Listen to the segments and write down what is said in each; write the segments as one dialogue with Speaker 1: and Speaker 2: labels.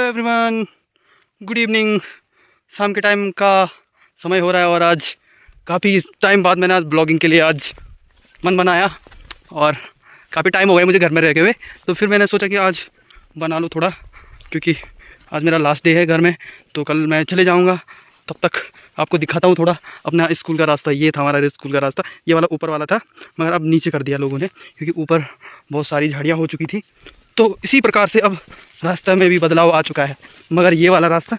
Speaker 1: Hello everyone, good evening. शाम के time का समय हो रहा है और आज काफ़ी टाइम बाद मैंने आज ब्लॉगिंग के लिए आज मन बनाया और काफ़ी टाइम हो गया मुझे घर में रह के हुए, तो फिर मैंने सोचा कि आज बना लूँ थोड़ा, क्योंकि आज मेरा लास्ट डे है घर में, तो कल मैं चले जाऊँगा। तब तक आपको दिखाता हूँ थोड़ा अपना स्कूल का रास्ता। ये था हमारा स्कूल का रास्ता, ये वाला ऊपर वाला था, मगर अब नीचे कर दिया लोगों ने क्योंकि ऊपर बहुत सारी झाड़ियाँ हो चुकी थी। तो इसी प्रकार से अब रास्ता में भी बदलाव आ चुका है, मगर ये वाला रास्ता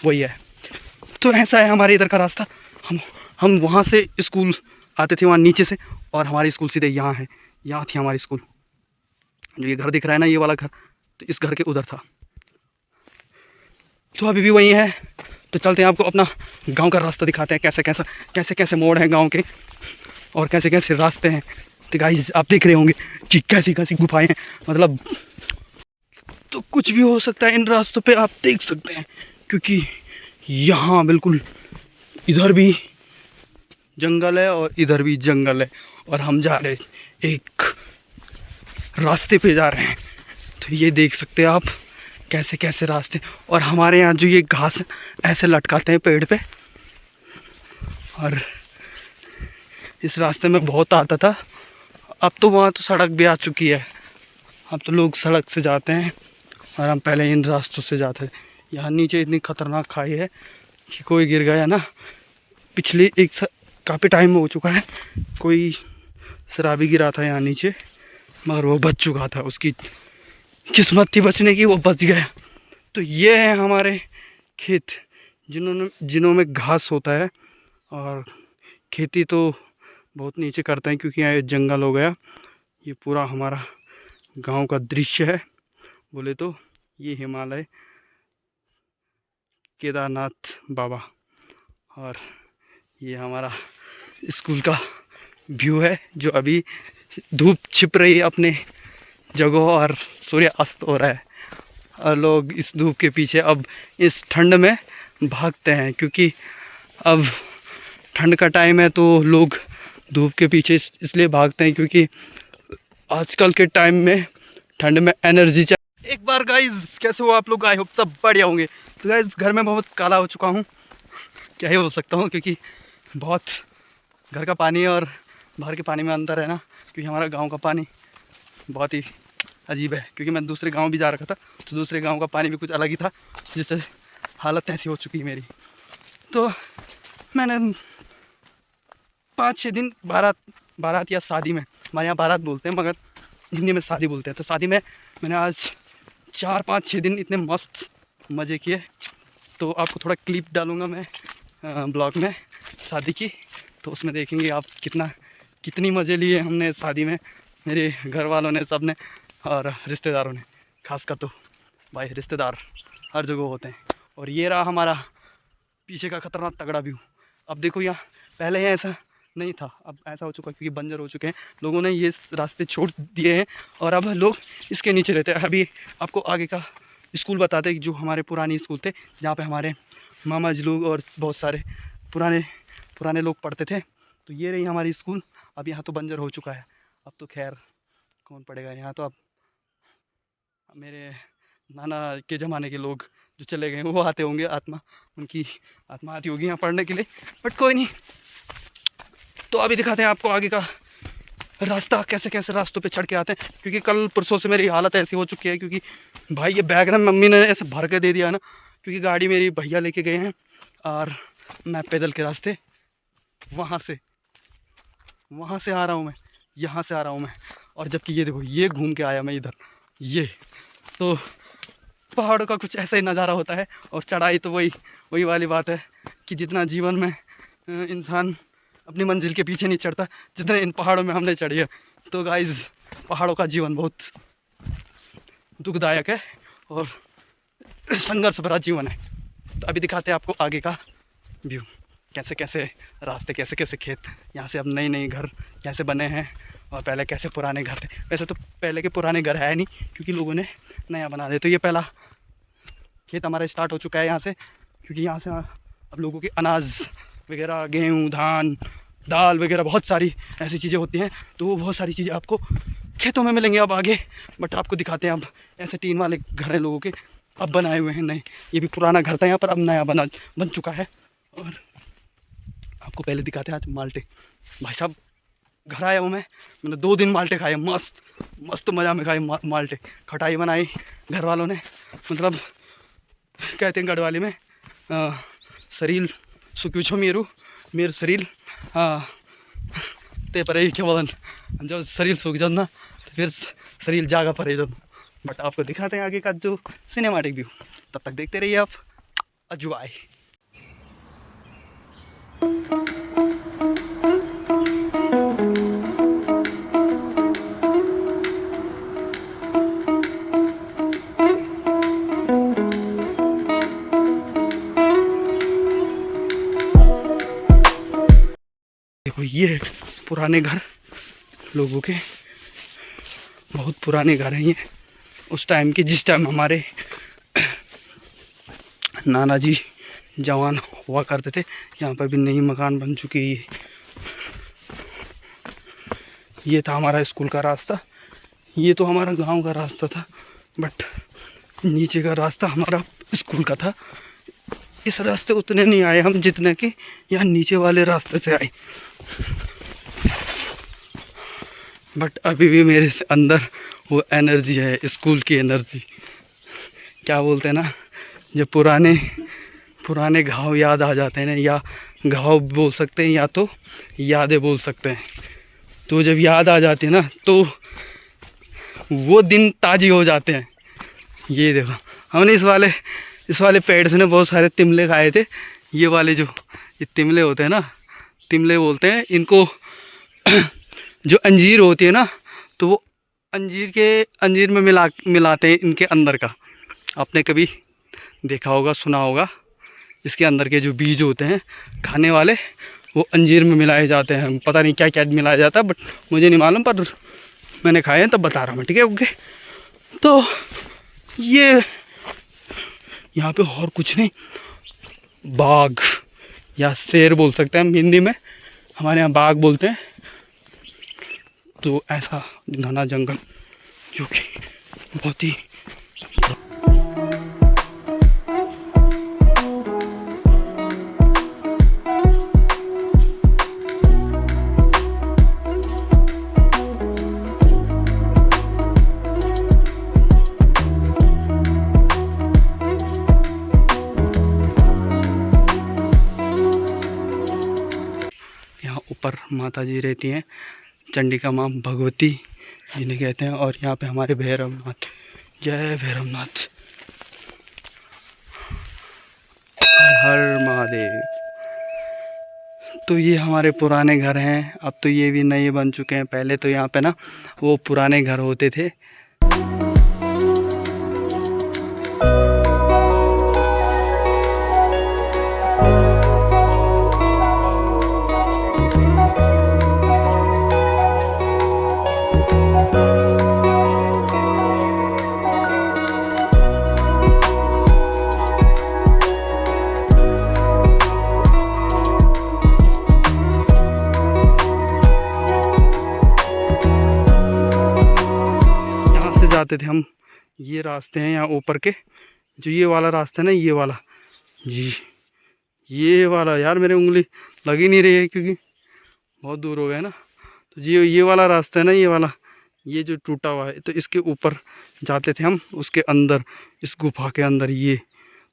Speaker 1: वही है। तो ऐसा है हमारे इधर का रास्ता। हम वहाँ से स्कूल आते थे, वहाँ नीचे से, और हमारी स्कूल सीधे यहाँ है। यहाँ थी हमारी स्कूल। जो ये घर दिख रहा है ना, ये वाला घर, तो इस घर के उधर था। तो अभी भी वही है। तो चलते हैं, आपको अपना गांव का रास्ता दिखाते हैं, कैसे कैसे मोड़ हैं गांव के और कैसे कैसे रास्ते हैं। तो गाइस आप देख रहे होंगे कि कैसी कैसी गुफाएं हैं, मतलब तो कुछ भी हो सकता है इन रास्तों पे, आप देख सकते हैं। क्योंकि यहाँ बिल्कुल इधर भी जंगल है और इधर भी जंगल है, और हम जा रहे एक रास्ते पे जा रहे हैं। तो ये देख सकते हैं आप कैसे कैसे रास्ते। और हमारे यहाँ जो ये घास ऐसे लटकाते हैं पेड़ पे, और इस रास्ते में बहुत आता था। अब तो वहाँ तो सड़क भी आ चुकी है, अब तो लोग सड़क से जाते हैं और हम पहले इन रास्तों से जाते थे। यहाँ नीचे इतनी खतरनाक खाई है कि कोई गिर गया ना, पिछले काफ़ी टाइम हो चुका है, कोई शराबी गिरा था यहाँ नीचे, मगर वो बच चुका था, उसकी किस्मत थी बचने की, वो बच गया। तो ये है हमारे खेत जिनों में घास होता है, और खेती तो बहुत नीचे करते हैं क्योंकि यहाँ जंगल हो गया। ये पूरा हमारा गांव का दृश्य है बोले तो। ये हिमालय, केदारनाथ बाबा, और ये हमारा स्कूल का व्यू है, जो अभी धूप छिप रही है अपने जगह और सूर्य अस्त हो रहा है, और लोग इस धूप के पीछे अब इस ठंड में भागते हैं, क्योंकि अब ठंड का टाइम है। तो लोग धूप के पीछे इसलिए भागते हैं क्योंकि आजकल के टाइम में ठंड में एनर्जी चाहिए। एक बार गाइस, कैसे हो आप लोग? आई होप सब बढ़िया होंगे। तो गाइस घर में बहुत काला हो चुका हूँ, क्या ही हो सकता हूँ, क्योंकि बहुत घर का पानी और बाहर के पानी में अंतर है ना। क्योंकि हमारा गांव का पानी बहुत ही अजीब है, क्योंकि मैं दूसरे गांव भी जा रखा था, तो दूसरे गांव का पानी भी कुछ अलग ही था, जिससे हालत ऐसी हो चुकी है मेरी। तो मैंने 5-6 दिन बारात या शादी में, हमारे यहाँ बारात बोलते हैं मगर हिंदी में शादी बोलते हैं, तो शादी में मैंने आज 4-5-6 दिन इतने मस्त मज़े किए। तो आपको थोड़ा क्लिप डालूँगा मैं ब्लॉग में शादी की, तो उसमें देखेंगे आप कितनी मज़े लिए हमने शादी में, मेरे घर वालों ने, सब ने, और रिश्तेदारों ने। खासकर तो भाई रिश्तेदार हर जगह होते हैं। और ये रहा हमारा पीछे का खतरनाक तगड़ा व्यू। अब देखो, यहाँ पहले यहाँ ऐसा नहीं था, अब ऐसा हो चुका क्योंकि बंजर हो चुके हैं, लोगों ने ये रास्ते छोड़ दिए हैं और अब लोग इसके नीचे रहते हैं। अभी आपको आगे का स्कूल बताते हैं, जो हमारे पुराने स्कूल थे, जहाँ पे हमारे मामा जी लोग और बहुत सारे पुराने लोग पढ़ते थे। तो ये रही हमारी स्कूल। अब यहाँ तो बंजर हो चुका है, अब तो खैर कौन पढ़ेगा यहाँ। तो अब मेरे नाना के ज़माने के लोग जो चले गए वो आते होंगे, उनकी आत्मा आती होगी यहाँ पढ़ने के लिए, बट कोई नहीं। तो अभी दिखाते हैं आपको आगे का रास्ता, कैसे कैसे रास्तों पे चढ़ के आते हैं। क्योंकि कल परसों से मेरी हालत ऐसी हो चुकी है, क्योंकि भाई ये बैग ना मम्मी ने ऐसे भर के दे दिया ना, क्योंकि गाड़ी मेरी भैया लेके गए हैं और मैं पैदल के रास्ते वहाँ से आ रहा हूँ, मैं यहाँ से आ रहा हूँ मैं। और जबकि ये देखो, ये घूम के आया मैं इधर, ये तो पहाड़ों का कुछ ऐसा ही नज़ारा होता है। और चढ़ाई तो वही वाली बात है कि जितना जीवन में इंसान अपनी मंजिल के पीछे नहीं चढ़ता, जितने इन पहाड़ों में हमने चढ़ी है। तो गाइस पहाड़ों का जीवन बहुत दुखदायक है और संघर्ष भरा जीवन है। तो अभी दिखाते हैं आपको आगे का व्यू, कैसे कैसे रास्ते, कैसे कैसे खेत, यहाँ से अब नई घर कैसे बने हैं और पहले कैसे पुराने घर थे। वैसे तो पहले के पुराने घर है नहीं, क्योंकि लोगों ने नया बना दिया। तो ये पहला खेत हमारा स्टार्ट हो चुका है यहाँ से, क्योंकि यहाँ से अब लोगों के अनाज वगैरह, गेहूँ, धान, दाल वगैरह बहुत सारी ऐसी चीज़ें होती हैं। तो वो बहुत सारी चीज़ें आपको खेतों में मिलेंगे अब आगे। बट आपको दिखाते हैं अब ऐसे टीन वाले घर हैं लोगों के, अब बनाए हुए हैं नए। ये भी पुराना घर था यहाँ पर, अब नया बन चुका है। और आपको पहले दिखाते हैं आज माल्टे। भाई साहब घर आया हूँ मैंने 2 दिन माल्टे खाए, मस्त मस्त मज़ा में खाए माल्टे। खटाई बनाई घर वालों ने, मतलब कहते हैं गढ़वाली में शरीर सुक्यूछो मेरे शरीर ते पर क्या बोलन, जब शरीर सूख जाओ ना तो फिर शरीर जागा पड़े जाओ। बट आपको दिखाते हैं आगे का जो सिनेमैटिक व्यू, तब तक देखते रहिए आप अजवाय। देखो ये है पुराने घर लोगों के, बहुत पुराने घर हैं ये, उस टाइम के जिस टाइम हमारे नाना जी जवान हुआ करते थे। यहाँ पर भी नई मकान बन चुकी है। ये था हमारा स्कूल का रास्ता, ये तो हमारा गांव का रास्ता था, बट नीचे का रास्ता हमारा स्कूल का था। इस रास्ते उतने नहीं आए हम जितने कि यहाँ नीचे वाले रास्ते से आए। बट अभी भी मेरे से अंदर वो एनर्जी है, स्कूल की एनर्जी। क्या बोलते हैं ना, जब पुराने घाव याद आ जाते हैं ना, या घाव बोल सकते हैं या तो यादें बोल सकते हैं। तो जब याद आ जाती है ना तो वो दिन ताज़ी हो जाते हैं। ये देखो हमने इस वाले पेड़ से ना बहुत सारे तिमले खाए थे। ये वाले जो ये तिमले होते हैं ना, तिमले बोलते हैं इनको। जो अंजीर होती है ना, तो वो अंजीर में मिलाते हैं इनके अंदर का। आपने कभी देखा होगा, सुना होगा, इसके अंदर के जो बीज होते हैं खाने वाले, वो अंजीर में मिलाए जाते हैं। पता नहीं क्या क्या मिलाया जाता है, बट मुझे नहीं मालूम, पर मैंने खाए हैं तब बता रहा हूँ मैं, ठीक है ओके। तो ये यहाँ पे और कुछ नहीं, बाघ या शेर बोल सकते हैं हम हिंदी में, हमारे यहाँ बाघ बोलते हैं। तो ऐसा घना जंगल जो कि बहुत ही ऊपर माता जी रहती हैं, चंडिका माँ भगवती जिन्हें कहते हैं। और यहाँ पे हमारे भैरवनाथ, जय भैरवनाथ, हर हर महादेव। तो ये हमारे पुराने घर हैं, अब तो ये भी नए बन चुके हैं। पहले तो यहाँ पे ना वो पुराने घर होते थे। जाते थे हम, ये रास्ते हैं यहाँ ऊपर के, जो ये वाला रास्ता है ना, ये वाला जी, ये वाला यार मेरे उंगली लग ही नहीं रही है क्योंकि बहुत दूर हो गया ना। तो जी ये वाला रास्ता है ना, ये वाला, ये जो टूटा हुआ है, तो इसके ऊपर जाते थे हम, उसके अंदर, इस गुफा के अंदर। ये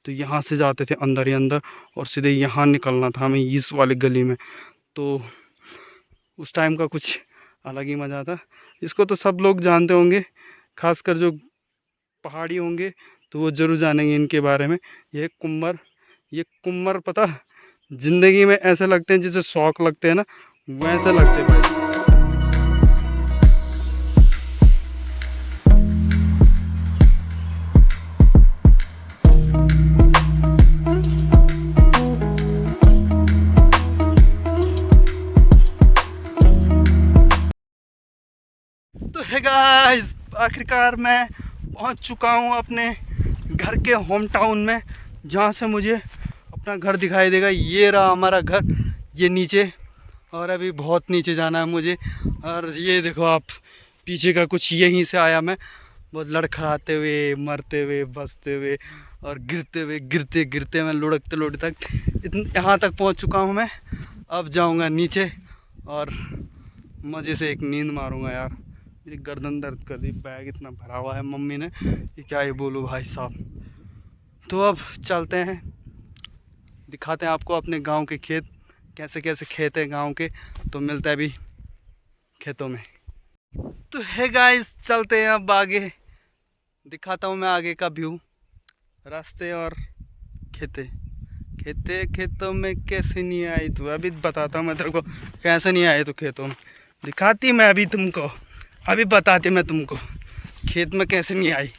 Speaker 1: तो यहाँ से जाते थे अंदर ही अंदर, और सीधे यहाँ निकलना था हमें इस वाली गली में। तो उस टाइम का कुछ अलग ही मज़ा था। इसको तो सब लोग जानते होंगे, खासकर जो पहाड़ी होंगे तो वो ज़रूर जानेंगे इनके बारे में। ये कुम्मर पता, ज़िंदगी में ऐसे लगते हैं जैसे शौक लगते हैं ना, वैसे लगते हैं भाई। तो है गाइस, आखिरकार मैं पहुंच चुका हूं अपने घर के होम टाउन में, जहां से मुझे अपना घर दिखाई देगा। ये रहा हमारा घर, ये नीचे, और अभी बहुत नीचे जाना है मुझे। और ये देखो आप, पीछे का कुछ यहीं से आया मैं, बहुत लड़खड़ाते हुए, मरते हुए, बचते हुए और गिरते हुए, गिरते गिरते मैं लुढ़कते लुढ़कते तक यहाँ तक पहुँच चुका हूँ मैं। अब जाऊँगा नीचे और मज़े से एक नींद मारूँगा यार। मेरी गर्दन दर्द कर दी, बैग इतना भरा हुआ है मम्मी ने कि क्या ही बोलूँ भाई साहब। तो अब चलते हैं, दिखाते हैं आपको अपने गांव के खेत, कैसे कैसे खेत है गांव के। तो मिलता है अभी खेतों में। तो है गाइस, चलते हैं अब आगे, दिखाता हूँ मैं आगे का व्यू, रास्ते और खेतों में कैसे नहीं आई तू, अभी बताता हूँ मैं तेरे को कैसे नहीं आए तू खेतों में। दिखाती मैं अभी तुमको, अभी बताती मैं तुमको खेत में कैसे नहीं आई।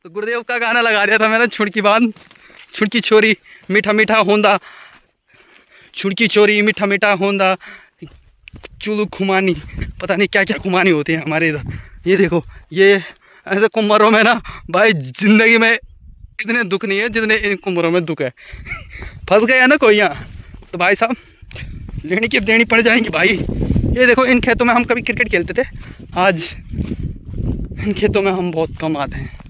Speaker 1: तो गुरुदेव का गाना लगा दिया था मैंने, छुड़की बांध छुड़की छोरी मीठा मीठा होंदा, छुड़की चोरी मीठा मीठा होंदा, चुलू खुमानी, पता नहीं क्या क्या खुमानी होती है हमारे इधर। ये देखो, ये ऐसे कुम्हारों में ना भाई ज़िंदगी में इतने दुख नहीं है जितने इन कुम्हारों में दुख है। फंस गया ना कोई यहाँ तो भाई साहब लेनी की देनी पड़ जाएंगी भाई। ये देखो, इन खेतों में हम कभी क्रिकेट खेलते थे, आज इन खेतों में हम बहुत कम आते हैं।